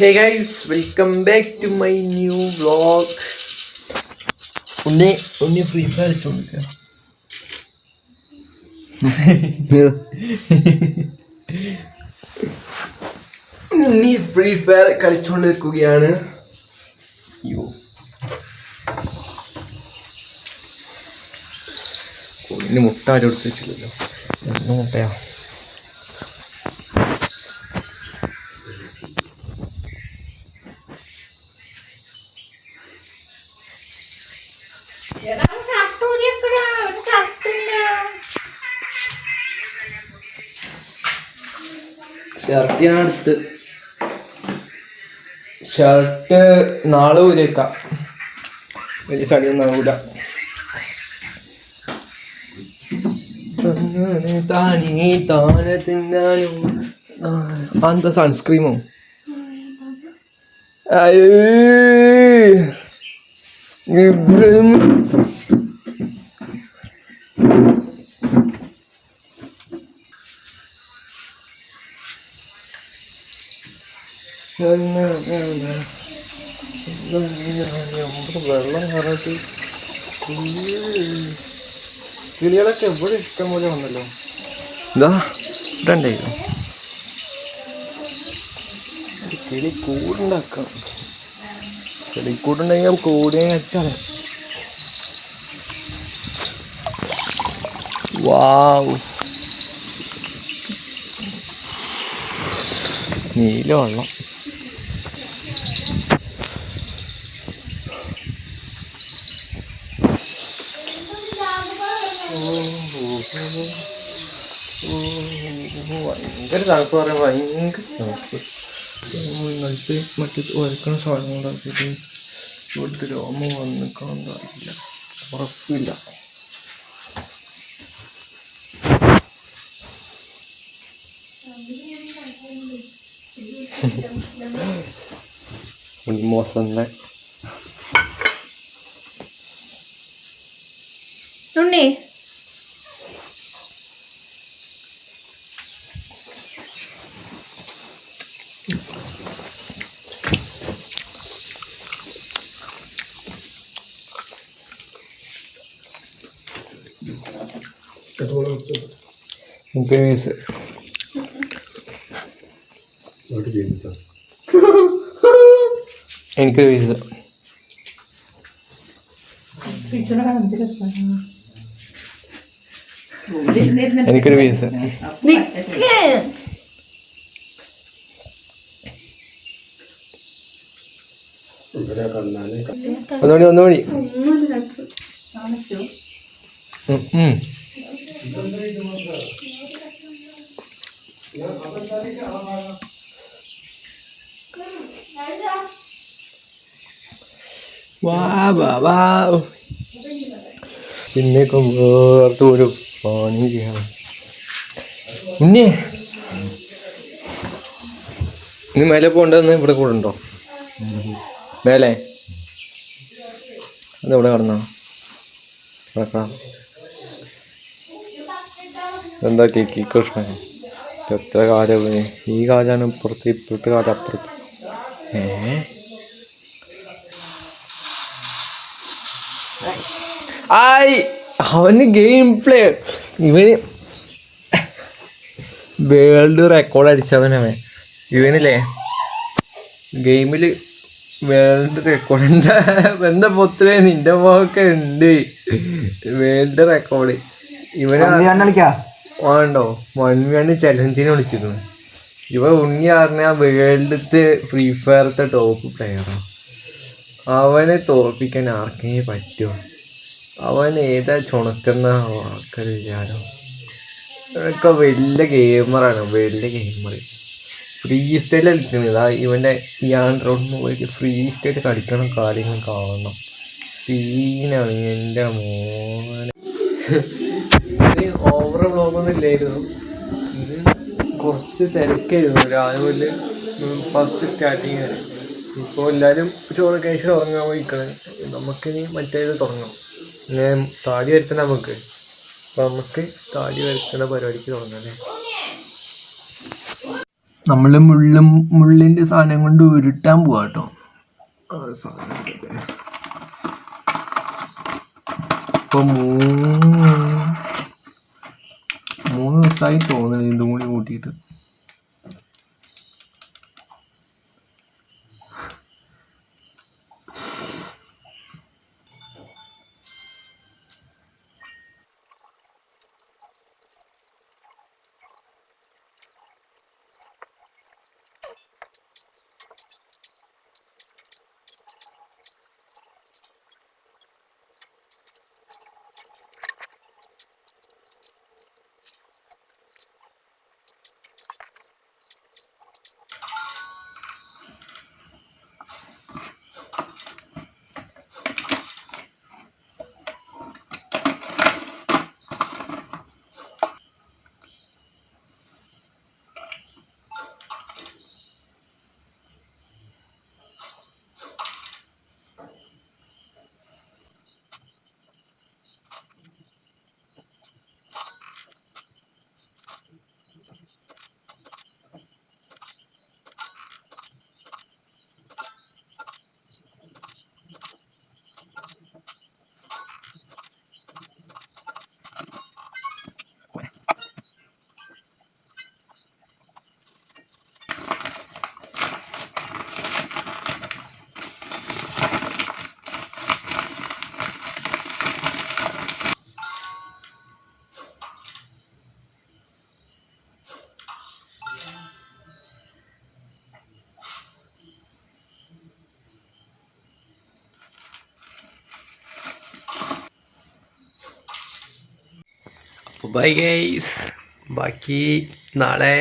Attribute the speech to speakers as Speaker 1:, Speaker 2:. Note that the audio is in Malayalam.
Speaker 1: Hey guys, welcome back to my new vlog. Unni free fire കളിച്ചോണ്ടിരിക്കുക. ഉണ്ണി ഫ്രീ ഫയർ കളിച്ചോണ്ടിരിക്കുകയാണ്. കോഴിന് മുട്ട ആരും എടുത്ത് വെച്ചില്ലല്ലോ. എന്ത് മുട്ടയാ? ഷർട്ട് ഞാൻ എടുത്ത് ഷർട്ട് നാളെ ഊരിയേക്കാം. വലിയ ചളിയൊന്നും ആകൂല. താനെ തിന്നാനും എന്താ സൺസ്ക്രീമോ? വെള്ളം നിറച്ച് കിളികളൊക്കെ എവിടെ ഇഷ്ടം പോലെ വന്നല്ലോ. ഇതാ ഇതുണ്ടായിരുന്നു. കിളി കൂടുണ്ടാക്കാം. കിളിക്കൂടുണ്ടെങ്കിൽ കൂടിയെ വെച്ചാണ്. വാവ്, നീല വെള്ളം. ഭയങ്കര തണുപ്പ് പറയാൻ, ഭയങ്കര തണുപ്പ്. നിലത്ത് മറ്റേ വരക്കണ സാധനം ഉണ്ടാക്കിയിട്ട് ഇവിടുത്തെ രോമം വന്നിക്കണമെന്ന് അറിയില്ല, ഉറപ്പില്ല. മോശം
Speaker 2: ഉണ്ണി
Speaker 1: എനിക്ക് എനിക്കൊരു വീസ് എനിക്കൊരു വീസ് ഒന്നുകൂടി പിന്നെ വേർത്ത് ഒരു പണി ചെയ്യണം. ഉണ്ണി ഇന്ന് മേലെ പോകണ്ടെന്ന് ഇവിടെ കൂടെ ഉണ്ടോ? മേലെ അത് ഇവിടെ കിടന്നോ? കിടക്കാം. എന്താ കേക്ക് കൃഷ്ണൻ എത്ര കാലം? ഈ കാലാണ് ഇപ്പുറത്ത്, ഇപ്പുറത്തെ കാലം അപ്പുറത്ത്. അവന് ഗെയിം പ്ലേ, ഇവന് വേൾഡ് റെക്കോർഡ് അടിച്ചവനവൻ. ഇവനില്ലേ ഗെയിമിൽ വേൾഡ് റെക്കോർഡ്. എന്താ പൊത്തേ നിന്റെ പോക്കെ ഉണ്ട് വേൾഡ് റെക്കോർഡ്. ഇവന് വേണ്ടോ 1v1 ചലഞ്ചിന് വിളിച്ചിരുന്നു. ഇവ ഉണ്ണി പറഞ്ഞ വേൾഡത്തെ ഫ്രീ ഫയറത്തെ ടോപ്പ് പ്ലെയറാണ്. അവനെ തോൽപ്പിക്കാൻ ആർക്കെങ്കിലും പറ്റുമോ? അവൻ ഏതാ ചുണക്കുന്ന ആൾക്കാർ വിചാരം. അവനൊക്കെ വലിയ ഗെയിമറാണ്, വലിയ ഗെയിമർ. ഫ്രീ സ്റ്റൈൽ കളിക്കുന്നത്. ഇവൻ്റെ ഈ ആൻഡ്രോയിഡ് മൊബൈലിൽ ഫ്രീ സ്റ്റൈൽ കളിക്കണം, കാര്യങ്ങൾ കാണണം. സീനാണ് എൻ്റെ മോനെ. ഓവർ വ്ളോഗൊന്നും ഇല്ലായിരുന്നു, ഇത് കുറച്ച് തിരക്കായിരുന്നു രാവിലെ ഫസ്റ്റ് സ്റ്റാർട്ടിങ് വരെ. ഇപ്പോൾ എല്ലാവരും ചോറ് കഴിച്ച് ഉറങ്ങാൻ പോയിക്കണേ. നമുക്കിനി മറ്റേത് തുടങ്ങാം. ഇങ്ങനെ താടി വരുത്തണം നമുക്ക്. അപ്പം നമുക്ക് താടി വരുത്തണ പരിപാടിക്ക് തുടങ്ങാം അല്ലേ? നമ്മൾ മുള്ളിൻ്റെ സാധനം കൊണ്ട് ഉരുട്ടാൻ പോവാ കേട്ടോ. ഇപ്പോൾ 3 ദിവസമായി തോന്നണേ ഇതും കൂടി കൂട്ടിയിട്ട്. ബൈ ഗൈസ്, ബാക്കി നാളെ